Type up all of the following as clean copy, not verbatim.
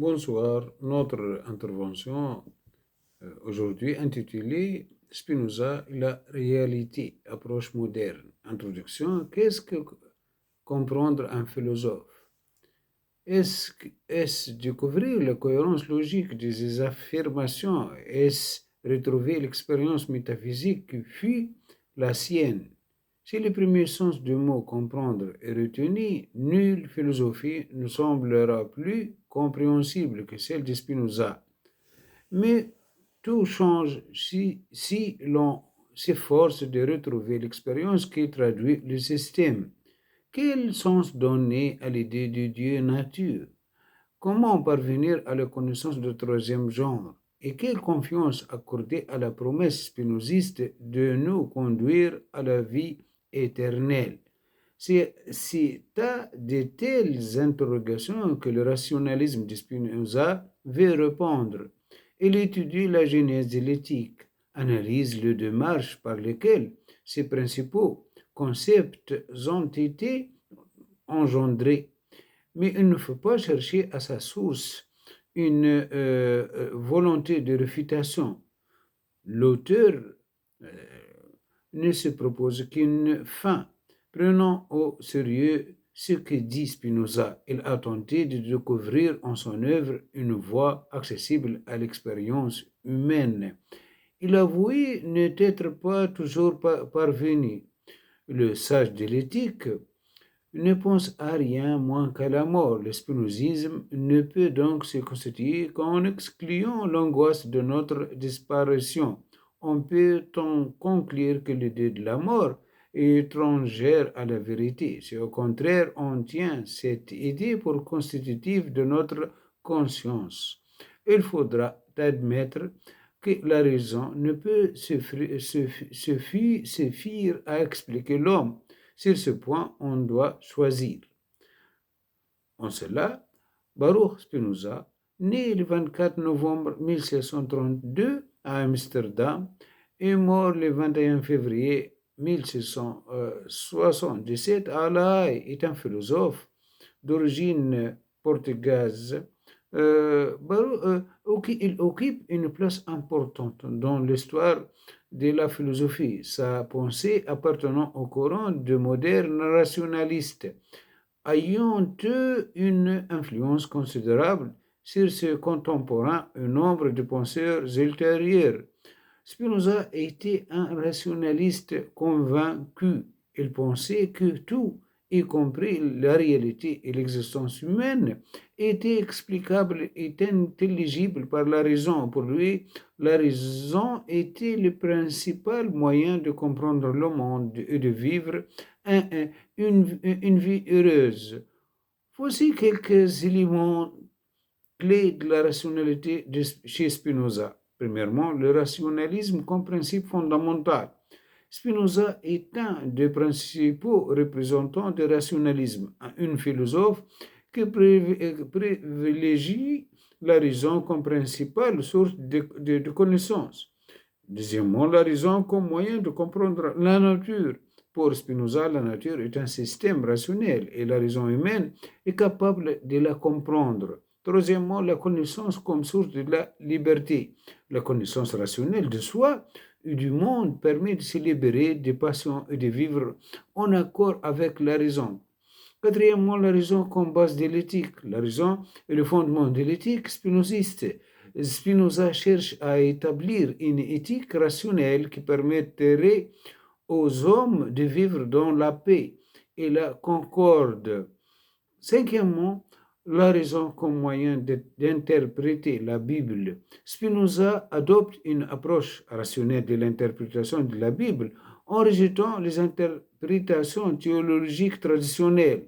Bonsoir, notre intervention aujourd'hui intitulée Spinoza et la réalité, approche moderne. Introduction, qu'est-ce que comprendre un philosophe? Est-ce découvrir la cohérence logique de ses affirmations? Est-ce retrouver l'expérience métaphysique qui fut la sienne? Si le premier sens du mot comprendre est retenu, nulle philosophie ne semblera plus compréhensible que celle de Spinoza. Mais tout change si l'on s'efforce de retrouver l'expérience qui traduit le système. Quel sens donner à l'idée de Dieu nature? Comment parvenir à la connaissance du troisième genre? Et quelle confiance accorder à la promesse spinoziste de nous conduire à la vie éternelle? C'est à de telles interrogations que le rationalisme de Spinoza veut répondre. Il étudie la genèse de l'éthique, analyse les démarches par lesquelles ces principaux concepts ont été engendrés. Mais il ne faut pas chercher à sa source une volonté de réfutation. L'auteur euh, ne se propose qu'une fin. Prenons au sérieux ce que dit Spinoza. Il a tenté de découvrir en son œuvre une voie accessible à l'expérience humaine. Il avouait n'être pas toujours parvenu. Le sage de l'éthique ne pense à rien moins qu'à la mort. Le spinozisme ne peut donc se constituer qu'en excluant l'angoisse de notre disparition. On peut en conclure que l'idée de la mort est étrangère à la vérité. Si au contraire on tient cette idée pour constitutive de notre conscience, il faudra admettre que la raison ne peut suffire à expliquer l'homme. Sur ce point, on doit choisir. En cela, Baruch Spinoza, né le 24 novembre 1632 à Amsterdam et mort le 21 février 1677 à La Haye, est un philosophe d'origine portugaise. Il occupe une place importante dans l'histoire de la philosophie, sa pensée appartenant au courant de modernes rationalistes, ayant eu une influence considérable sur ses contemporains et nombre de penseurs ultérieurs. Spinoza était un rationaliste convaincu. Il pensait que tout, y compris la réalité et l'existence humaine, était explicable et intelligible par la raison. Pour lui, la raison était le principal moyen de comprendre le monde et de vivre une vie heureuse. Voici quelques éléments clés de la rationalité chez Spinoza. Premièrement, le rationalisme comme principe fondamental. Spinoza est un des principaux représentants du rationalisme, un philosophe qui privilégie la raison comme principale source de connaissance. Deuxièmement, la raison comme moyen de comprendre la nature. Pour Spinoza, la nature est un système rationnel et la raison humaine est capable de la comprendre. Troisièmement, la connaissance comme source de la liberté. La connaissance rationnelle de soi et du monde permet de se libérer des passions et de vivre en accord avec la raison. Quatrièmement, la raison comme base de l'éthique. La raison est le fondement de l'éthique spinoziste. Spinoza cherche à établir une éthique rationnelle qui permettrait aux hommes de vivre dans la paix et la concorde. Cinquièmement, la raison comme moyen d'interpréter la Bible. Spinoza adopte une approche rationnelle de l'interprétation de la Bible en rejetant les interprétations théologiques traditionnelles.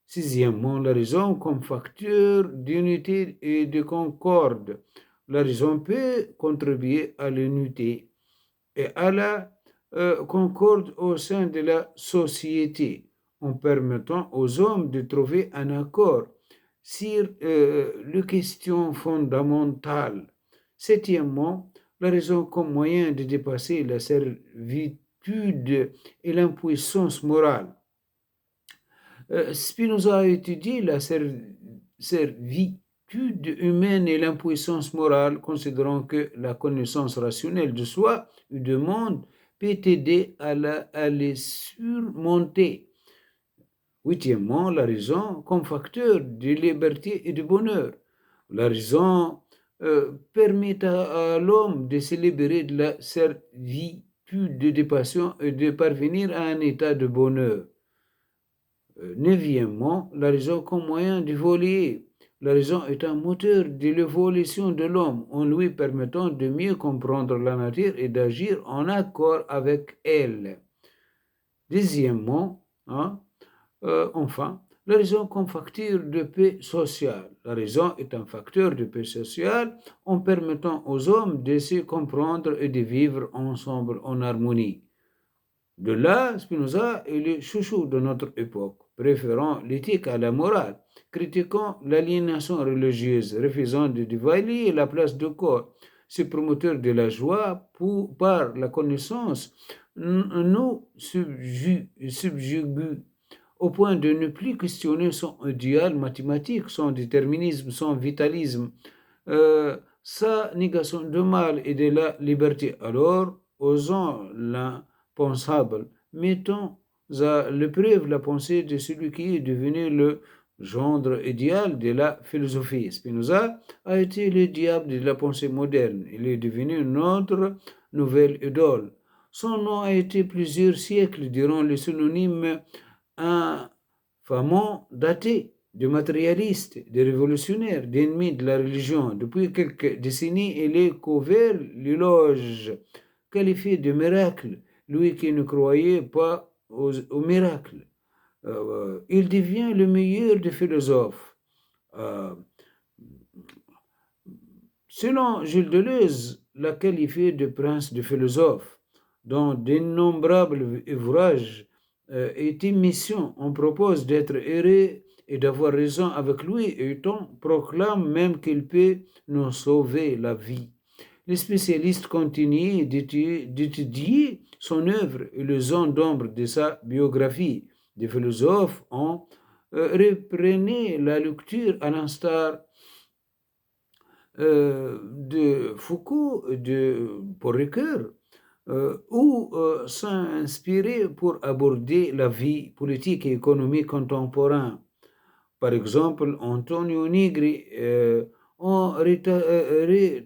Sixièmement, la raison comme facteur d'unité et de concorde. La raison peut contribuer à l'unité et à la concorde au sein de la société en permettant aux hommes de trouver un accord sur les questions fondamentales. Septièmement, la raison comme moyen de dépasser la servitude et l'impuissance morale. Spinoza a étudié la servitude humaine et l'impuissance morale, considérant que la connaissance rationnelle de soi et du monde peut aider à les surmonter. Huitièmement, la raison comme facteur de liberté et de bonheur. La raison permet à l'homme de se libérer de la servitude de passion et de parvenir à un état de bonheur. Neuvièmement, la raison comme moyen d'évoluer. La raison est un moteur de l'évolution de l'homme en lui permettant de mieux comprendre la nature et d'agir en accord avec elle. Dixièmement, enfin, la raison comme facteur de paix sociale. La raison est un facteur de paix sociale en permettant aux hommes de se comprendre et de vivre ensemble en harmonie. De là, Spinoza est le chouchou de notre époque, préférant l'éthique à la morale, critiquant l'aliénation religieuse, refusant de dévaluer la place du corps. Ce promoteur de la joie par la connaissance nous subjugue au point de ne plus questionner son idéal mathématique, son déterminisme, son vitalisme, sa négation du mal et de la liberté. Alors, osons l'impensable, mettons à l'épreuve la pensée de celui qui est devenu le gendre idéal de la philosophie. Spinoza a été le diable de la pensée moderne. Il est devenu notre nouvelle idole. Son nom a été plusieurs siècles durant le synonyme infamant d'athée, de matérialiste, de révolutionnaire, d'ennemi de la religion. Depuis quelques décennies, il est couvert l'éloge, qualifié de miracle, lui qui ne croyait pas aux miracles. Il devient le meilleur des philosophes. Selon Gilles Deleuze, l'a qualifié de prince de philosophes, dont d'innombrables ouvrages et émissions on propose d'être heureux et d'avoir raison avec lui, et on proclame même qu'il peut nous sauver la vie. Les spécialistes continuent d'étudier son œuvre et les zones d'ombre de sa biographie. Des philosophes ont repris la lecture à l'instar de Foucault, de Paul Ricoeur, ou s'inspirer pour aborder la vie politique et économique contemporaine. Par exemple, Antonio Negri a retraduit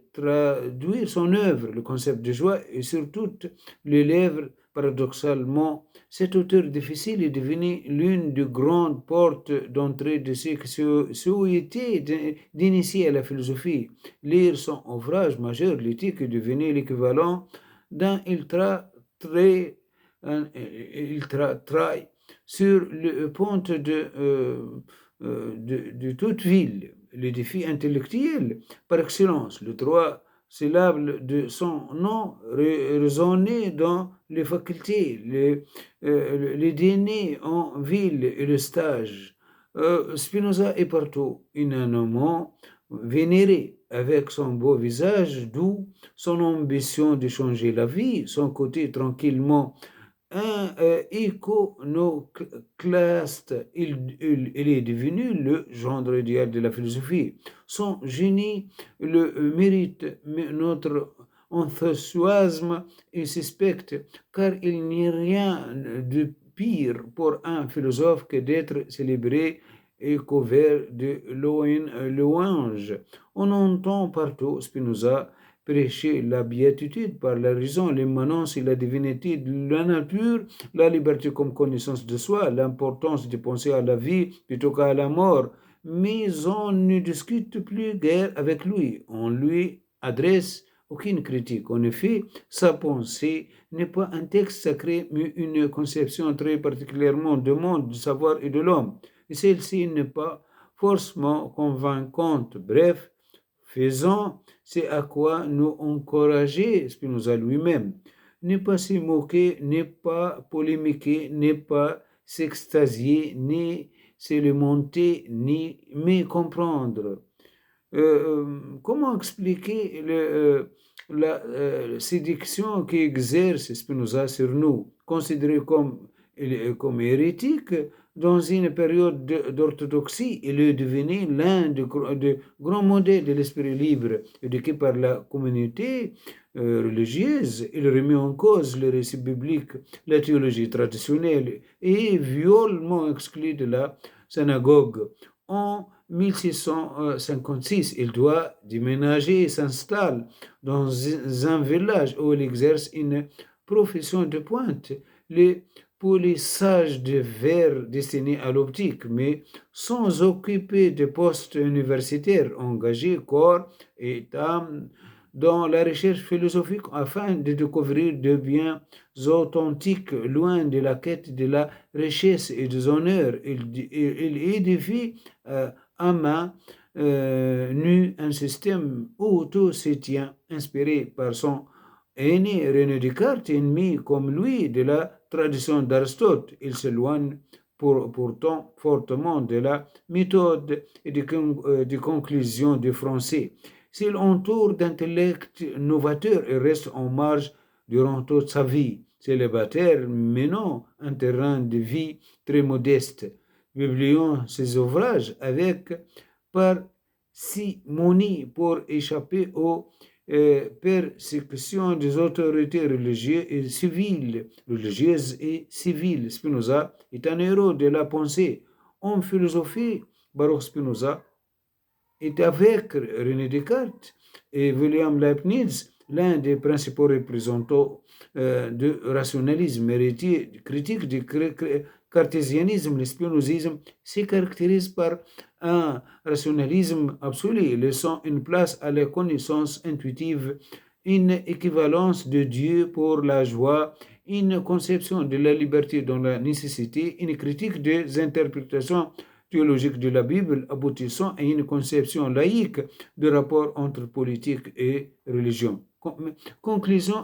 son œuvre, le concept de joie, et sur toutes les lèvres, paradoxalement, cet auteur difficile est devenu l'une des grandes portes d'entrée de ceux qui souhaitaient d'initier à la philosophie. Lire son ouvrage majeur, l'éthique, est devenu l'équivalent d'un ultra-trail sur le pont de toute ville, le défi intellectuel par excellence. Les trois syllabes de son nom résonnaient dans les facultés, les dîners en ville et le stage. Spinoza est partout, unanimement vénéré, avec son beau visage doux, son ambition de changer la vie, son côté tranquillement iconoclaste. Il est devenu le gendre idéal de la philosophie. Son génie le mérite notre enthousiasme et suspecte, car il n'y a rien de pire pour un philosophe que d'être célébré et couvert de louanges. On entend partout Spinoza prêcher la béatitude par la raison, l'immanence et la divinité de la nature, la liberté comme connaissance de soi, l'importance de penser à la vie plutôt qu'à la mort. Mais on ne discute plus guère avec lui. On lui adresse aucune critique. En effet, sa pensée n'est pas un texte sacré, mais une conception très particulièrement du monde, du savoir et de l'homme. Et celle-ci n'est pas forcément convaincante. Bref, faisons ce à quoi nous encourager Spinoza lui-même. Ne pas se moquer, ne pas polémiquer, ne pas s'extasier, ni se lamenter, ni mais comprendre. Comment expliquer la séduction qu'exerce Spinoza sur nous, considéré comme hérétique, dans une période d'orthodoxie, il est devenu l'un des grands modèles de l'esprit libre éduqué par la communauté religieuse. Il remet en cause le récit biblique, la théologie traditionnelle et est violemment exclu de la synagogue. En 1656, il doit déménager et s'installe dans un village où il exerce une profession de pointe. Les polissage de verre destiné à l'optique, mais sans occuper de postes universitaires engagés corps et âme dans la recherche philosophique afin de découvrir des biens authentiques loin de la quête de la richesse et des honneurs. Il édifie à main nue un système où tout se tient, inspiré par son aîné René Descartes, ennemi comme lui de la tradition d'Aristote. Il s'éloigne pourtant fortement de la méthode et des conclusions des Français. S'il entoure d'intellect novateur, il reste en marge durant toute sa vie, célibataire, menant un terrain de vie très modeste, publiant ses ouvrages avec parcimonie pour échapper aux persécution des autorités religieuses et civiles. Spinoza est un héros de la pensée. En philosophie, Baruch Spinoza est avec René Descartes et William Leibniz l'un des principaux représentants du rationalisme, héritier critique du cartésianisme. Le spinozisme se caractérise par un rationalisme absolu, laissant une place à la connaissance intuitive, une équivalence de Dieu pour la joie, une conception de la liberté dans la nécessité, une critique des interprétations théologiques de la Bible aboutissant à une conception laïque du rapport entre politique et religion. Conclusion,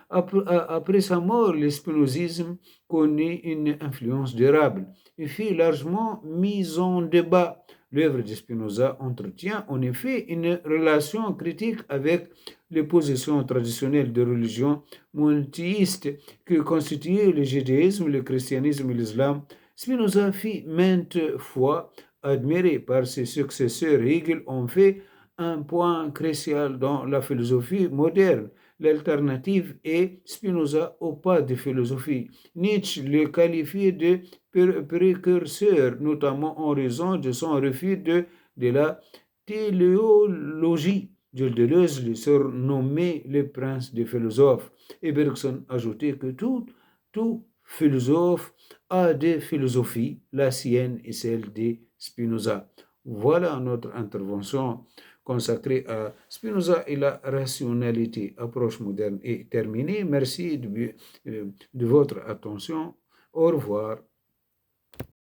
après sa mort, le spinozisme connaît une influence durable et fut largement mise en débat. L'œuvre de Spinoza entretient en effet une relation critique avec les positions traditionnelles de religion monothéiste que constituaient le judaïsme, le christianisme et l'islam. Spinoza fut maintes fois admiré par ses successeurs. Hegel en fait un point crucial dans la philosophie moderne. L'alternative est Spinoza au pas de philosophie. Nietzsche le qualifiait de précurseur, notamment en raison de son refus de la téléologie. Gilles Deleuze le surnommait le prince des philosophes. Et Bergson ajoutait que tout philosophe a des philosophies, la sienne et celle de Spinoza. Voilà notre intervention consacrée à Spinoza et la rationalité. Approche moderne est terminée. Merci de votre attention. Au revoir.